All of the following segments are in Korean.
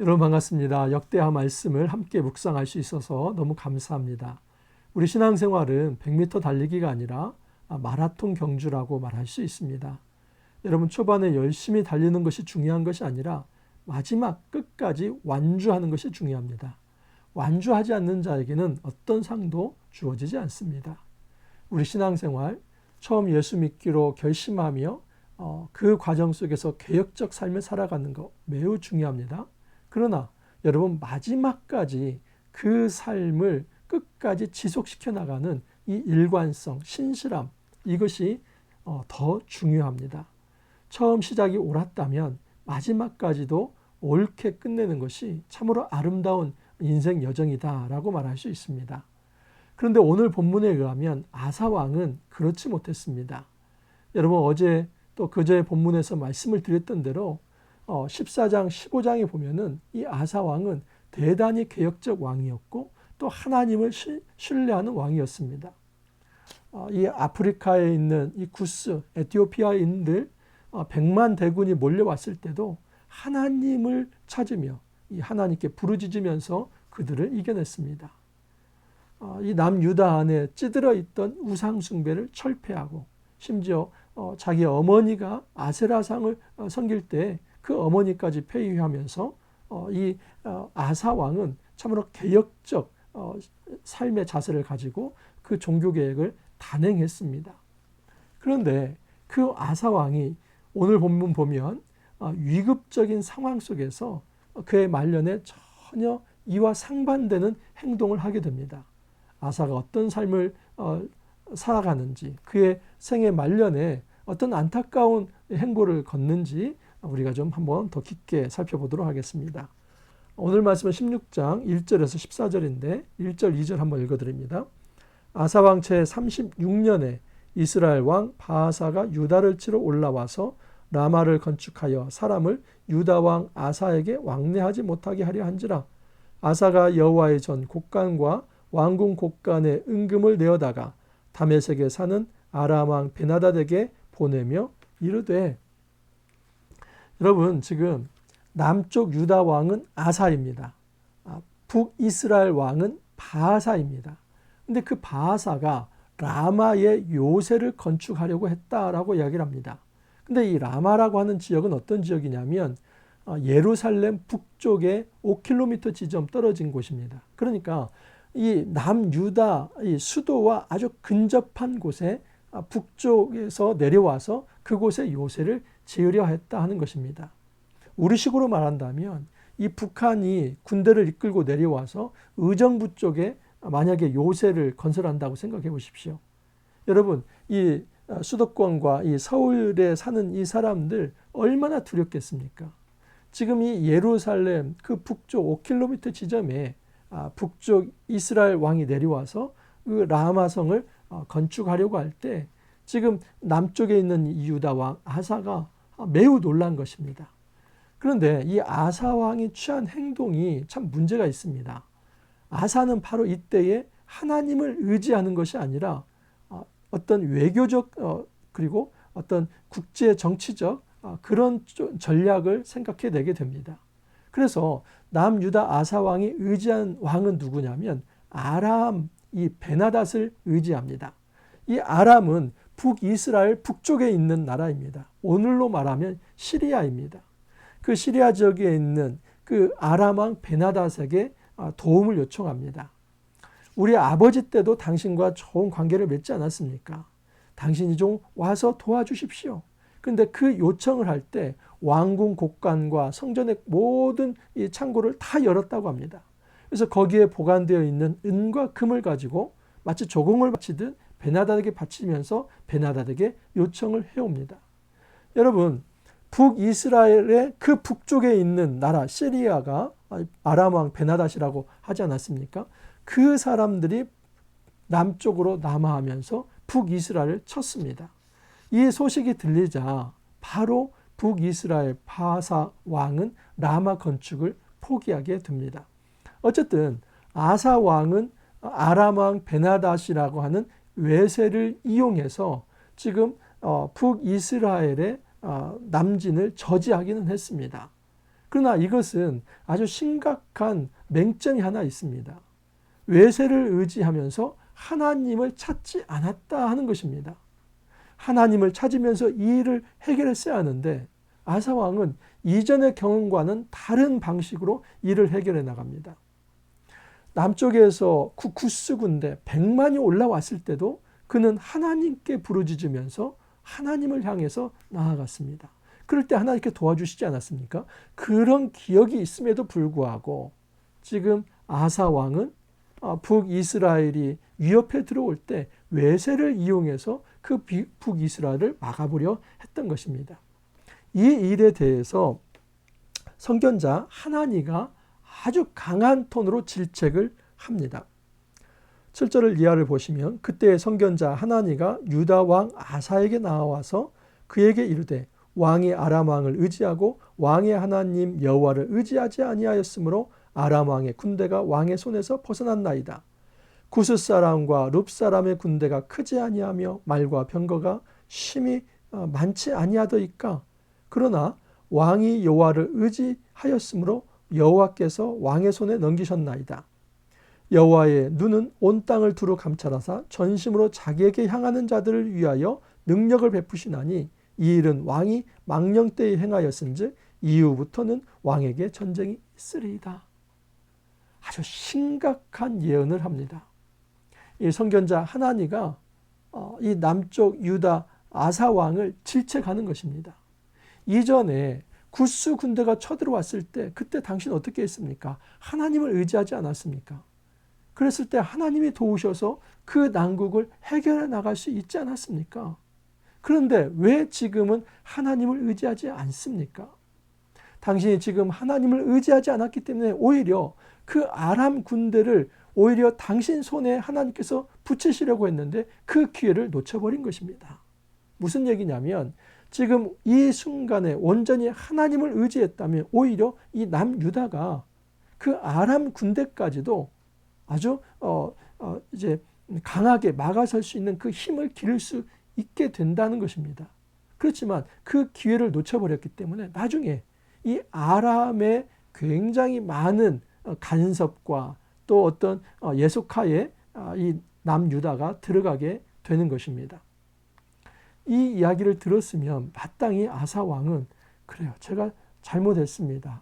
여러분 반갑습니다. 역대하 말씀을 함께 묵상할 수 있어서 너무 감사합니다. 우리 신앙생활은 100m 달리기가 아니라 마라톤 경주라고 말할 수 있습니다. 여러분 초반에 열심히 달리는 것이 중요한 것이 아니라 마지막 끝까지 완주하는 것이 중요합니다. 완주하지 않는 자에게는 어떤 상도 주어지지 않습니다. 우리 신앙생활 처음 예수 믿기로 결심하며 그 과정 속에서 개혁적 삶을 살아가는 것 매우 중요합니다. 그러나 여러분 마지막까지 그 삶을 끝까지 지속시켜 나가는 이 일관성, 신실함 이것이 더 중요합니다. 처음 시작이 옳았다면 마지막까지도 옳게 끝내는 것이 참으로 아름다운 인생 여정이다라고 말할 수 있습니다. 그런데 오늘 본문에 의하면 아사 왕은 그렇지 못했습니다. 여러분 어제 또 그제 본문에서 말씀을 드렸던 대로 14장, 15장에 보면은 이 아사 왕은 대단히 개혁적 왕이었고 또 하나님을 신뢰하는 왕이었습니다. 이 아프리카에 있는 이 구스, 에티오피아인들 100만 대군이 몰려왔을 때도 하나님을 찾으며 이 하나님께 부르짖으면서 그들을 이겨냈습니다. 이 남유다 안에 찌들어 있던 우상 숭배를 철폐하고 심지어 자기 어머니가 아세라상을 섬길 때 그 어머니까지 폐위하면서 이 아사 왕은 참으로 개혁적 삶의 자세를 가지고 그 종교 개혁을 단행했습니다. 그런데 그 아사 왕이 오늘 본문 보면 위급적인 상황 속에서 그의 말년에 전혀 이와 상반되는 행동을 하게 됩니다. 아사가 어떤 삶을 살아가는지 그의 생애 말년에 어떤 안타까운 행보를 걷는지 우리가 좀 한번 더 깊게 살펴보도록 하겠습니다. 오늘 말씀은 16장 1절에서 14절인데 1절 2절 한번 읽어드립니다. 아사 왕 제 36년에 이스라엘 왕 바아사가 유다를 치러 올라와서 라마를 건축하여 사람을 유다 왕 아사에게 왕래하지 못하게 하려 한지라. 아사가 여호와의 전 곡간과 왕궁 곡간에 은금을 내어다가 다메섹에 사는 아람 왕 베나닷에게 보내며 이르되, 여러분 지금 남쪽 유다 왕은 아사입니다. 북이스라엘 왕은 바아사입니다. 근데 그 바아사가 라마의 요새를 건축하려고 했다라고 이야기를 합니다. 근데 이 라마라고 하는 지역은 어떤 지역이냐면 예루살렘 북쪽에 5km 지점 떨어진 곳입니다. 그러니까 이 남유다 이 수도와 아주 근접한 곳에 북쪽에서 내려와서 그곳에 요새를 지으려 했다 하는 것입니다. 우리식으로 말한다면 이 북한이 군대를 이끌고 내려와서 의정부 쪽에 만약에 요새를 건설한다고 생각해 보십시오. 여러분 이 수도권과 이 서울에 사는 이 사람들 얼마나 두렵겠습니까? 지금 이 예루살렘 그 북쪽 5km 지점에 북쪽 이스라엘 왕이 내려와서 그 라마성을 건축하려고 할 때 지금 남쪽에 있는 이 유다 왕 아사가 매우 놀란 것입니다. 그런데 이 아사 왕이 취한 행동이 참 문제가 있습니다. 아사는 바로 이때에 하나님을 의지하는 것이 아니라 어떤 외교적 그리고 어떤 국제 정치적 그런 전략을 생각해내게 됩니다. 그래서 남유다 아사 왕이 의지한 왕은 누구냐면 아람 이 베나닷을 의지합니다. 이 아람은 북이스라엘 북쪽에 있는 나라입니다. 오늘로 말하면 시리아입니다. 그 시리아 지역에 있는 그 아람 왕 베나닷에게 도움을 요청합니다. 우리 아버지 때도 당신과 좋은 관계를 맺지 않았습니까? 당신이 좀 와서 도와주십시오. 그런데 그 요청을 할 때 왕궁 곡간과 성전의 모든 이 창고를 다 열었다고 합니다. 그래서 거기에 보관되어 있는 은과 금을 가지고 마치 조공을 바치듯 베나닷에게 바치면서 베나닷에게 요청을 해옵니다. 여러분 북이스라엘의 그 북쪽에 있는 나라 시리아가 아람 왕 베나닷이라고 하지 않았습니까? 그 사람들이 남쪽으로 남하하면서 북이스라엘을 쳤습니다. 이 소식이 들리자 바로 북이스라엘 바아사 왕은 라마 건축을 포기하게 됩니다. 어쨌든 아사 왕은 아람 왕 베나닷이라고 하는 외세를 이용해서 지금 북이스라엘의 남진을 저지하기는 했습니다. 그러나 이것은 아주 심각한 맹점이 하나 있습니다. 외세를 의지하면서 하나님을 찾지 않았다 하는 것입니다. 하나님을 찾으면서 이 일을 해결했어야 하는데 아사 왕은 이전의 경험과는 다른 방식으로 일을 해결해 나갑니다. 남쪽에서 구스 군대 100만이 올라왔을 때도 그는 하나님께 부르짖으면서 하나님을 향해서 나아갔습니다. 그럴 때 하나님께 도와주시지 않았습니까? 그런 기억이 있음에도 불구하고 지금 아사 왕은 북이스라엘이 위협해 들어올 때 외세를 이용해서 그 북이스라엘을 막아보려 했던 것입니다. 이 일에 대해서 선견자 하나니가 아주 강한 톤으로 질책을 합니다. 7절을 이하를 보시면 그때의 선견자 하나니가 유다 왕 아사에게 나와서 그에게 이르되 왕이 아람 왕을 의지하고 왕의 하나님 여호와를 의지하지 아니하였으므로 아람 왕의 군대가 왕의 손에서 벗어났나이다. 구스 사람과 룹 사람의 군대가 크지 아니하며 말과 병거가 심히 많지 아니하더이까. 그러나 왕이 여호와를 의지하였으므로 여호와께서 왕의 손에 넘기셨나이다. 여호와의 눈은 온 땅을 두루 감찰하사 전심으로 자기에게 향하는 자들을 위하여 능력을 베푸시나니 이 일은 왕이 망령 때에 행하였은즉 이후부터는 왕에게 전쟁이 있으리이다. 아주 심각한 예언을 합니다. 이 선견자 하나니가 이 남쪽 유다 아사 왕을 질책하는 것입니다. 이전에 구스 군대가 쳐들어왔을 때 그때 당신 어떻게 했습니까? 하나님을 의지하지 않았습니까? 그랬을 때 하나님이 도우셔서 그 난국을 해결해 나갈 수 있지 않았습니까? 그런데 왜 지금은 하나님을 의지하지 않습니까? 당신이 지금 하나님을 의지하지 않았기 때문에 오히려 그 아람 군대를 오히려 당신 손에 하나님께서 붙이시려고 했는데 그 기회를 놓쳐버린 것입니다. 무슨 얘기냐면 지금 이 순간에 온전히 하나님을 의지했다면 오히려 이 남유다가 그 아람 군대까지도 아주 이제 강하게 막아설 수 있는 그 힘을 기를 수 있게 된다는 것입니다. 그렇지만 그 기회를 놓쳐버렸기 때문에 나중에 이 아람의 굉장히 많은 간섭과 또 어떤 예속하에 이 남유다가 들어가게 되는 것입니다. 이 이야기를 들었으면 마땅히 아사 왕은 그래요. 제가 잘못했습니다.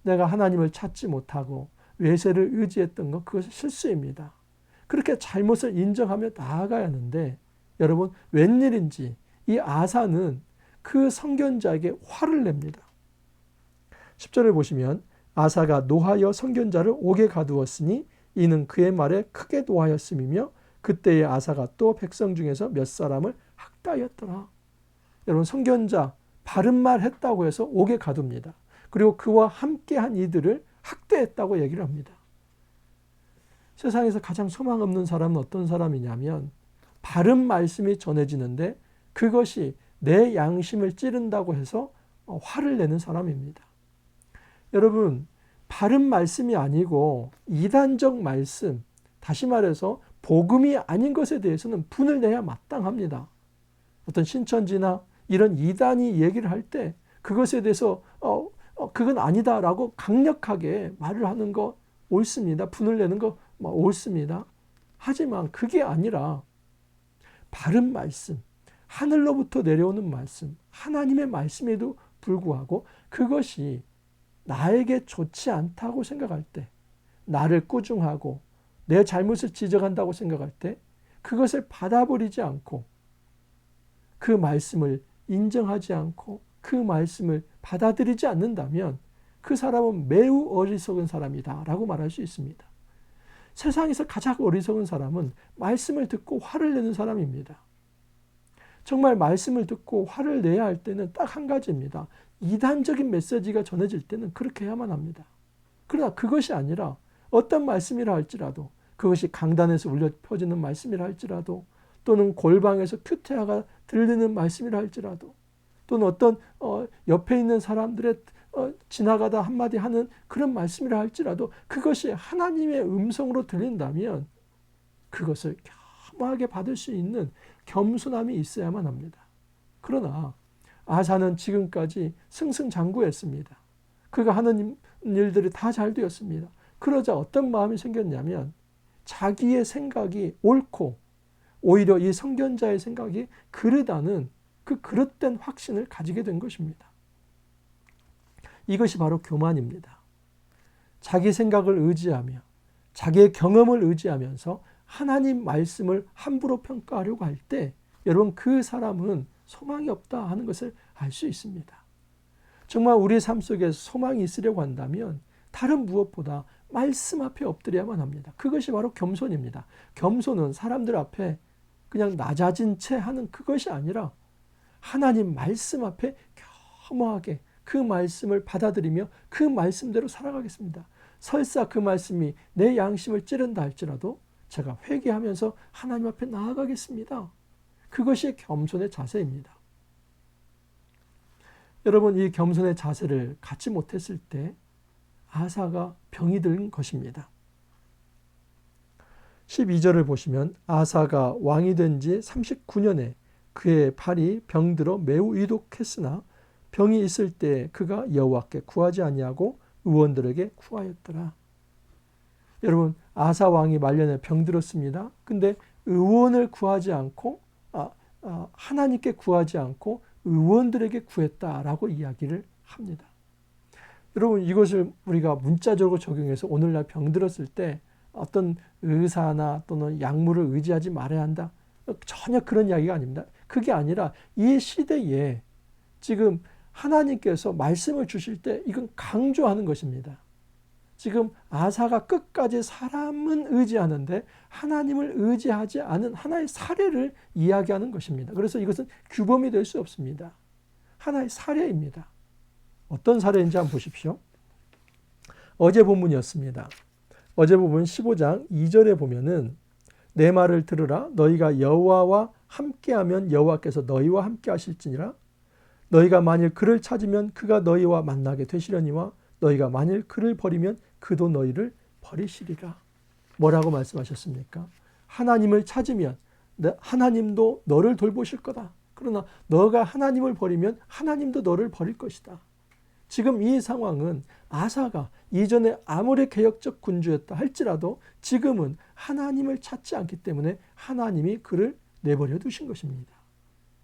내가 하나님을 찾지 못하고 외세를 의지했던 것 그것이 실수입니다. 그렇게 잘못을 인정하며 나아가야 하는데 여러분 웬일인지 이 아사는 그 선견자에게 화를 냅니다. 10절을 보시면 아사가 노하여 선견자를 옥에 가두었으니 이는 그의 말에 크게 노하였음이며 그때의 아사가 또 백성 중에서 몇 사람을 학대하였더라. 여러분 선견자 바른 말 했다고 해서 옥에 가둡니다. 그리고 그와 함께한 이들을 학대했다고 얘기를 합니다. 세상에서 가장 소망 없는 사람은 어떤 사람이냐면 바른 말씀이 전해지는데 그것이 내 양심을 찌른다고 해서 화를 내는 사람입니다. 여러분 바른 말씀이 아니고 이단적 말씀, 다시 말해서 복음이 아닌 것에 대해서는 분을 내야 마땅합니다. 어떤 신천지나 이런 이단이 얘기를 할 때 그것에 대해서 그건 아니다라고 강력하게 말을 하는 거 옳습니다. 분을 내는 거 옳습니다. 하지만 그게 아니라 바른 말씀, 하늘로부터 내려오는 말씀, 하나님의 말씀에도 불구하고 그것이 나에게 좋지 않다고 생각할 때, 나를 꾸중하고 내 잘못을 지적한다고 생각할 때 그것을 받아버리지 않고 그 말씀을 인정하지 않고 그 말씀을 받아들이지 않는다면 그 사람은 매우 어리석은 사람이다 라고 말할 수 있습니다. 세상에서 가장 어리석은 사람은 말씀을 듣고 화를 내는 사람입니다. 정말 말씀을 듣고 화를 내야 할 때는 딱 한 가지입니다. 이단적인 메시지가 전해질 때는 그렇게 해야만 합니다. 그러나 그것이 아니라 어떤 말씀이라 할지라도 그것이 강단에서 울려 퍼지는 말씀이라 할지라도 또는 골방에서 큐티아가 들리는 말씀이라 할지라도 또는 어떤 옆에 있는 사람들의 지나가다 한마디 하는 그런 말씀이라 할지라도 그것이 하나님의 음성으로 들린다면 그것을 겸허하게 받을 수 있는 겸손함이 있어야만 합니다. 그러나 아사는 지금까지 승승장구했습니다. 그가 하는 일들이 다 잘 되었습니다. 그러자 어떤 마음이 생겼냐면 자기의 생각이 옳고 오히려 이 성견자의 생각이 그르다는 그 그릇된 확신을 가지게 된 것입니다. 이것이 바로 교만입니다. 자기 생각을 의지하며 자기의 경험을 의지하면서 하나님 말씀을 함부로 평가하려고 할 때 여러분 그 사람은 소망이 없다 하는 것을 알 수 있습니다. 정말 우리의 삶 속에 소망이 있으려고 한다면 다른 무엇보다 말씀 앞에 엎드려야만 합니다. 그것이 바로 겸손입니다. 겸손은 사람들 앞에 그냥 낮아진 채 하는 그것이 아니라 하나님 말씀 앞에 겸허하게 그 말씀을 받아들이며 그 말씀대로 살아가겠습니다. 설사 그 말씀이 내 양심을 찌른다 할지라도 제가 회개하면서 하나님 앞에 나아가겠습니다. 그것이 겸손의 자세입니다. 여러분 이 겸손의 자세를 갖지 못했을 때 아사가 병이 든 것입니다. 12절을 보시면 아사가 왕이 된 지 39년에 그의 팔이 병들어 매우 위독했으나 병이 있을 때 그가 여호와께 구하지 아니하고 의원들에게 구하였더라. 여러분 아사 왕이 말년에 병들었습니다. 근데 의원을 구하지 않고 하나님께 구하지 않고 의원들에게 구했다라고 이야기를 합니다. 여러분 이것을 우리가 문자적으로 적용해서 오늘날 병들었을 때 어떤 의사나 또는 약물을 의지하지 말아야 한다. 전혀 그런 이야기가 아닙니다. 그게 아니라 이 시대에 지금 하나님께서 말씀을 주실 때 이건 강조하는 것입니다. 지금 아사가 끝까지 사람은 의지하는데 하나님을 의지하지 않은 하나의 사례를 이야기하는 것입니다. 그래서 이것은 규범이 될 수 없습니다. 하나의 사례입니다. 어떤 사례인지 한번 보십시오. 어제 본문이었습니다. 어제 본문 15장 2절에 보면은 내 말을 들으라 너희가 여호와와 함께하면 여호와께서 너희와 함께 하실지니라 너희가 만일 그를 찾으면 그가 너희와 만나게 되시려니와 너희가 만일 그를 버리면 그도 너희를 버리시리라. 뭐라고 말씀하셨습니까? 하나님을 찾으면 하나님도 너를 돌보실 거다. 그러나 너가 하나님을 버리면 하나님도 너를 버릴 것이다. 지금 이 상황은 아사가 이전에 아무리 개혁적 군주였다 할지라도 지금은 하나님을 찾지 않기 때문에 하나님이 그를 내버려 두신 것입니다.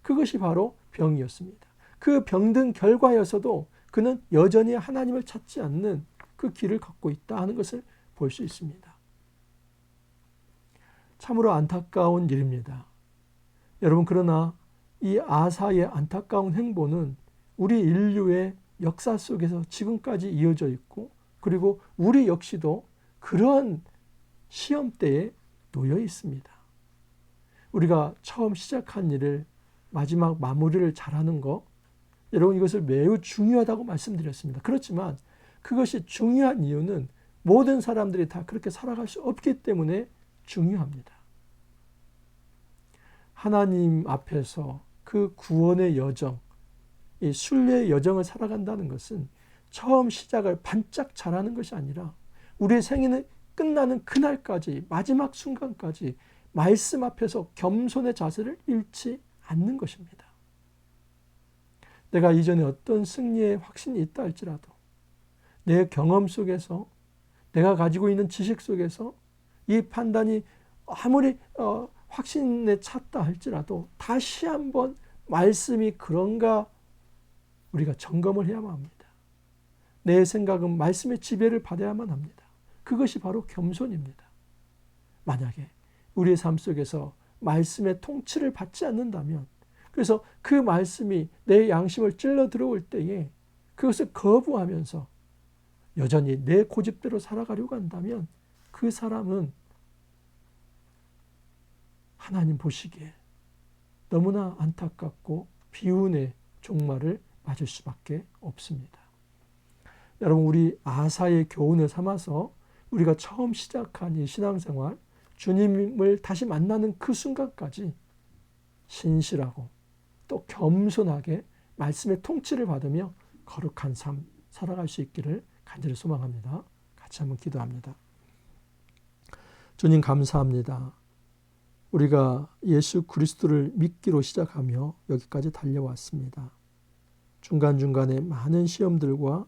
그것이 바로 병이었습니다. 그 병든 결과여서도 그는 여전히 하나님을 찾지 않는 그 길을 걷고 있다 하는 것을 볼 수 있습니다. 참으로 안타까운 일입니다. 여러분 그러나 이 아사의 안타까운 행보는 우리 인류의 역사 속에서 지금까지 이어져 있고 그리고 우리 역시도 그러한 시험대에 놓여 있습니다. 우리가 처음 시작한 일을 마지막 마무리를 잘하는 것 여러분 이것을 매우 중요하다고 말씀드렸습니다. 그렇지만 그것이 중요한 이유는 모든 사람들이 다 그렇게 살아갈 수 없기 때문에 중요합니다. 하나님 앞에서 그 구원의 여정, 이 순례의 여정을 살아간다는 것은 처음 시작을 반짝 잘하는 것이 아니라 우리의 생애는 끝나는 그날까지 마지막 순간까지 말씀 앞에서 겸손의 자세를 잃지 않는 것입니다. 내가 이전에 어떤 승리의 확신이 있다 할지라도 내 경험 속에서 내가 가지고 있는 지식 속에서 이 판단이 아무리 확신에 찼다 할지라도 다시 한번 말씀이 그런가 우리가 점검을 해야만 합니다. 내 생각은 말씀의 지배를 받아야만 합니다. 그것이 바로 겸손입니다. 만약에 우리의 삶 속에서 말씀의 통치를 받지 않는다면 그래서 그 말씀이 내 양심을 찔러 들어올 때에 그것을 거부하면서 여전히 내 고집대로 살아가려고 한다면 그 사람은 하나님 보시기에 너무나 안타깝고 비운의 종말을 맞을 수밖에 없습니다. 여러분 우리 아사의 교훈을 삼아서 우리가 처음 시작한 이 신앙생활 주님을 다시 만나는 그 순간까지 신실하고 또 겸손하게 말씀의 통치를 받으며 거룩한 삶 살아갈 수 있기를 간절히 소망합니다. 같이 한번 기도합니다. 주님 감사합니다. 우리가 예수 그리스도를 믿기로 시작하며 여기까지 달려왔습니다. 중간중간에 많은 시험들과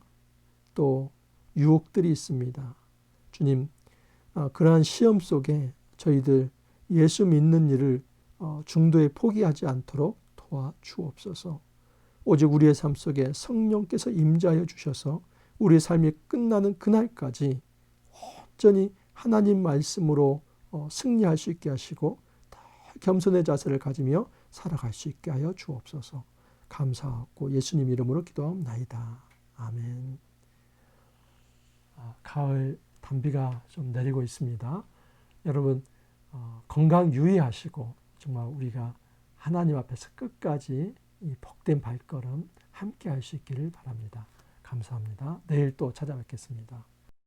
또 유혹들이 있습니다. 주님, 그러한 시험 속에 저희들 예수 믿는 일을 중도에 포기하지 않도록 도와주옵소서. 오직 우리의 삶 속에 성령께서 임재하여 주셔서 우리의 삶이 끝나는 그날까지 온전히 하나님 말씀으로 승리할 수 있게 하시고 더 겸손의 자세를 가지며 살아갈 수 있게 하여 주옵소서. 감사하고 예수님 이름으로 기도하옵나이다. 아멘. 가을 단비가 좀 내리고 있습니다. 여러분 건강 유의하시고 정말 우리가 하나님 앞에서 끝까지 이 복된 발걸음 함께 할 수 있기를 바랍니다. 감사합니다. 내일 또 찾아뵙겠습니다.